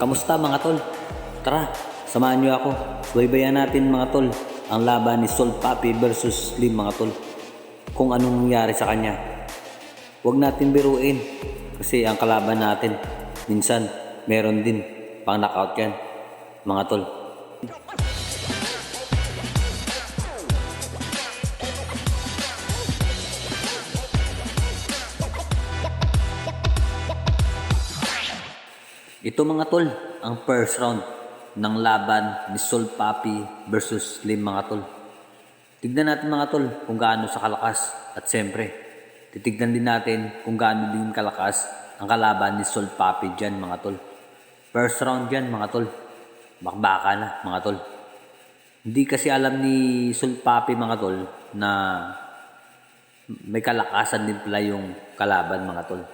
Kamusta mga tol? Tara, samahan niyo ako. Subaybayan natin mga tol ang laban ni Sol Papi versus Slim mga tol. Kung anong nangyari sa kanya. Huwag natin biruin kasi ang kalaban natin minsan meron din pang knockout yan mga tol. Ito mga tol, ang first round ng laban ni Sol Papi versus Slim mga tol. Tignan natin mga tol kung gaano sa kalakas at siyempre titignan din natin kung gaano din kalakas ang kalaban ni Sol Papi dyan mga tol. First round dyan mga tol, bakbaka na mga tol. Hindi kasi alam ni Sol Papi mga tol na may kalakasan din pala yung kalaban mga tol.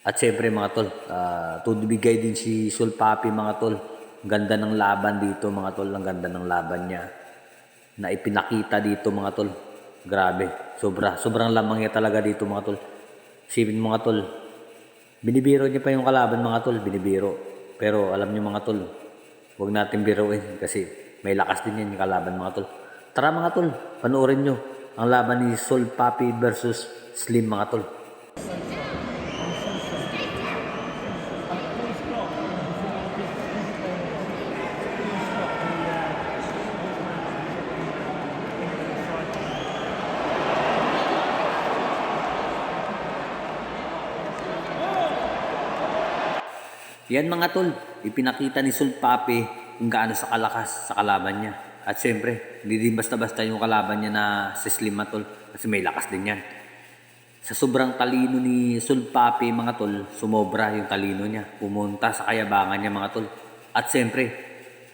At siyempre mga tol, tudbigay din si Sol Papi mga tol. Ang ganda ng laban dito mga tol, ang ganda ng laban niya na ipinakita dito mga tol. Grabe, sobrang lamang niya talaga dito mga tol. Isipin mga tol, binibiro niya pa yung kalaban mga tol, binibiro. Pero alam niyo mga tol, huwag natin biruin kasi may lakas din yan yung kalaban mga tol. Tara mga tol, panoorin nyo ang laban ni Sol Papi versus Slim mga tol. Yan mga tol, ipinakita ni Sol Papi kung gaano sa kalakas sa kalaban niya. At siyempre, hindi din basta-basta yung kalaban niya na si Slim mga tol kasi may lakas din yan. Sa sobrang talino ni Sol Papi mga tol, sumobra yung talino niya. Pumunta sa kayabangan niya mga tol. At siyempre,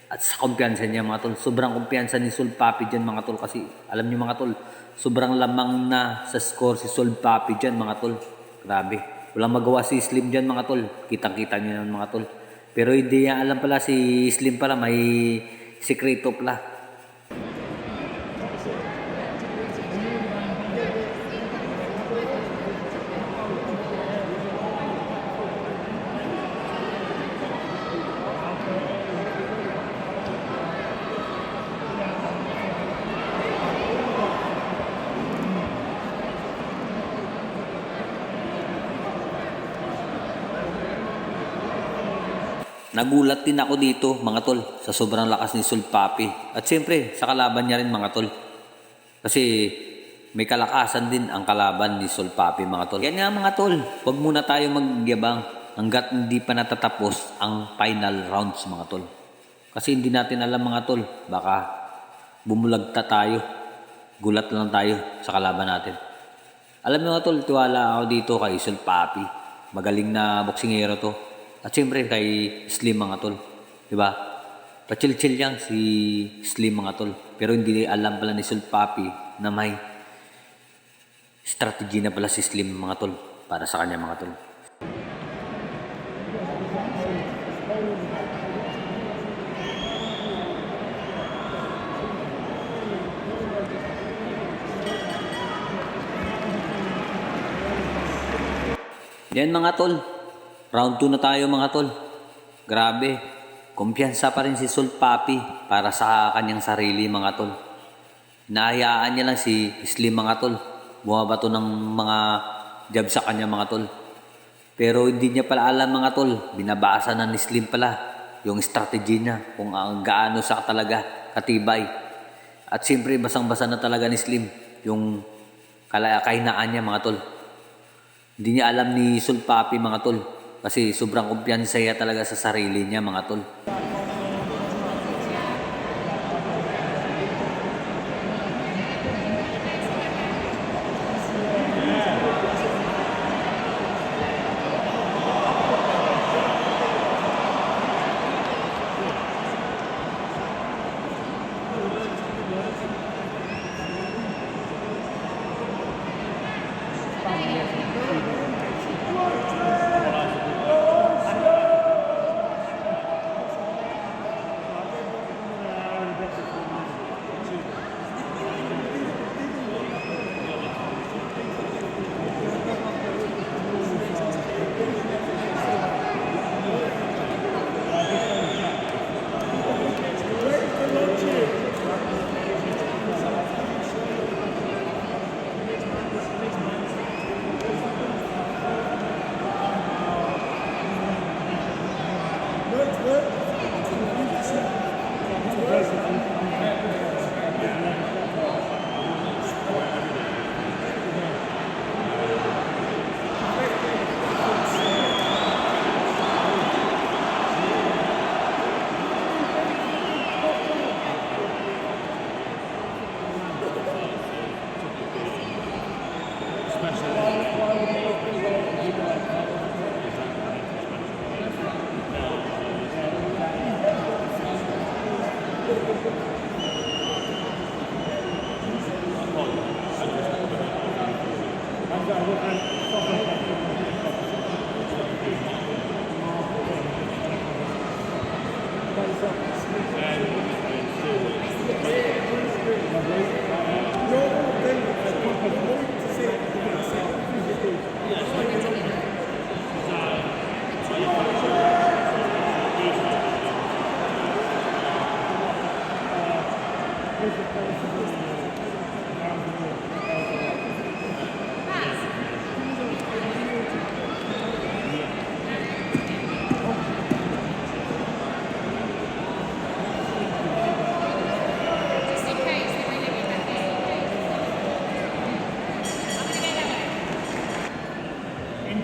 at sa kumpiyansa niya mga tol, sobrang kumpiyansa ni Sol Papi dyan mga tol kasi alam niyo mga tol, sobrang lamang na sa score si Sol Papi dyan mga tol. Grabe. Walang magawa si Slim dyan mga tol. Kitang-kita nyo yan mga tol. Pero hindi niya alam pala si Slim pala may sikreto pala. Nagulat din ako dito mga tol sa sobrang lakas ni Sol Papi. At siyempre sa kalaban niya rin mga tol. Kasi may kalakasan din ang kalaban ni Sol Papi mga tol. Yan nga mga tol, huwag muna tayo magyabang hanggat hindi pa natatapos ang final rounds mga tol. Kasi hindi natin alam mga tol, baka bumulagta tayo. Gulat lang tayo sa kalaban natin. Alam niyo mga tol, tiwala ako dito kay Sol Papi. Magaling na boksingero to. At siyempre kay Slim mga tol, di ba? Pa-chill-chill yan si Slim mga tol. Pero hindi alam pala ni Sol Papi na may strategy na pala si Slim mga tol para sa kanya mga tol. Yan mga tol. Round 2 na tayo mga tol. Grabe. Kumpiyansa pa rin si Sol Papi para sa kanyang sarili mga tol. Hinahayaan niya lang si Slim mga tol. Bumabato ng mga jab sa kanya mga tol. Pero hindi niya pala alam mga tol. Binabasa na ni Slim pala yung strategy niya. Kung gaano sa talaga katibay. At siyempre basang-basa na talaga ni Slim yung kahinaan niya mga tol. Hindi niya alam ni Sol Papi mga tol. Kasi sobrang kumpiyansa niya talaga sa sarili niya mga tol.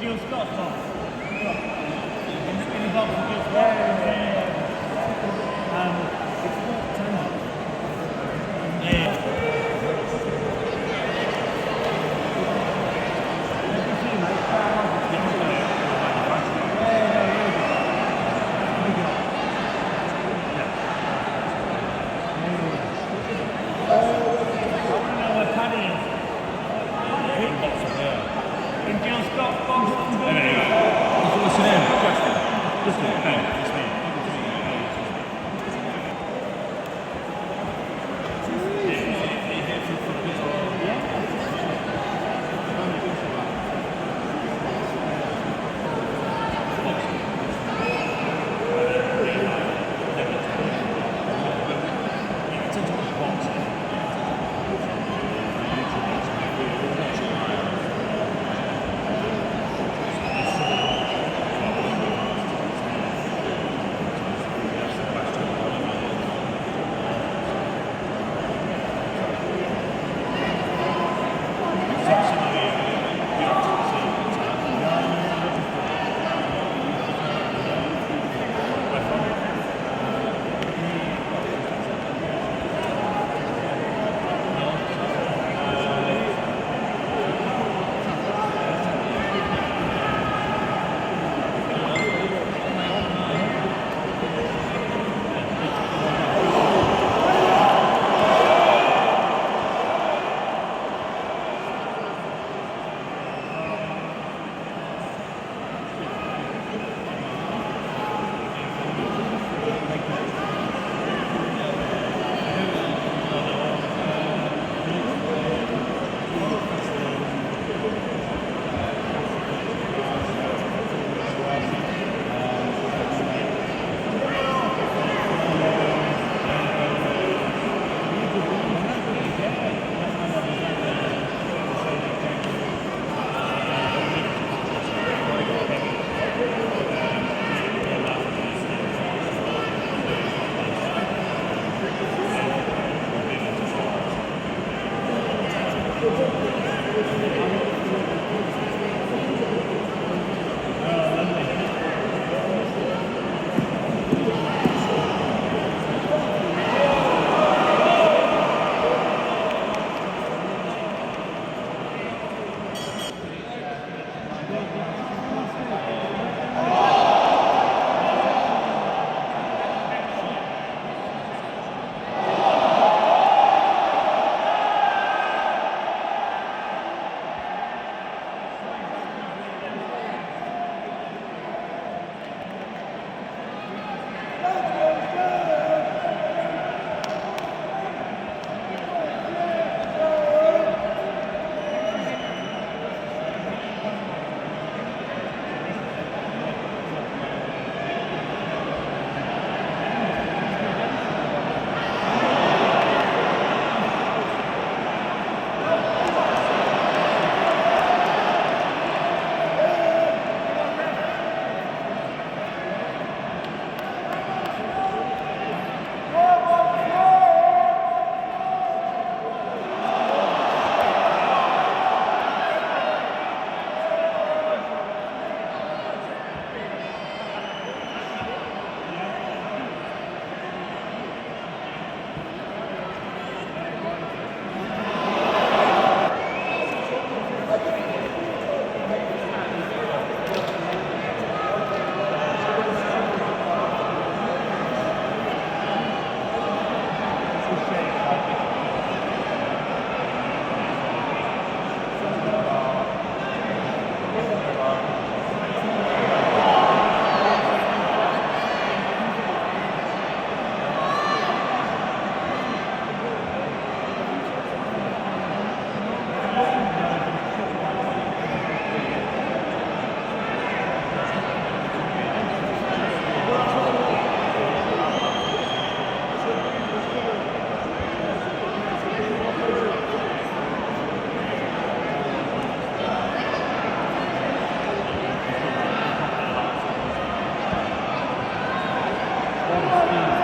Angel Scott, Tom. In the box, Angel Scott. It's not tender. Yeah. Angel Scott, box. What's your name? Justin. It's me. Speed.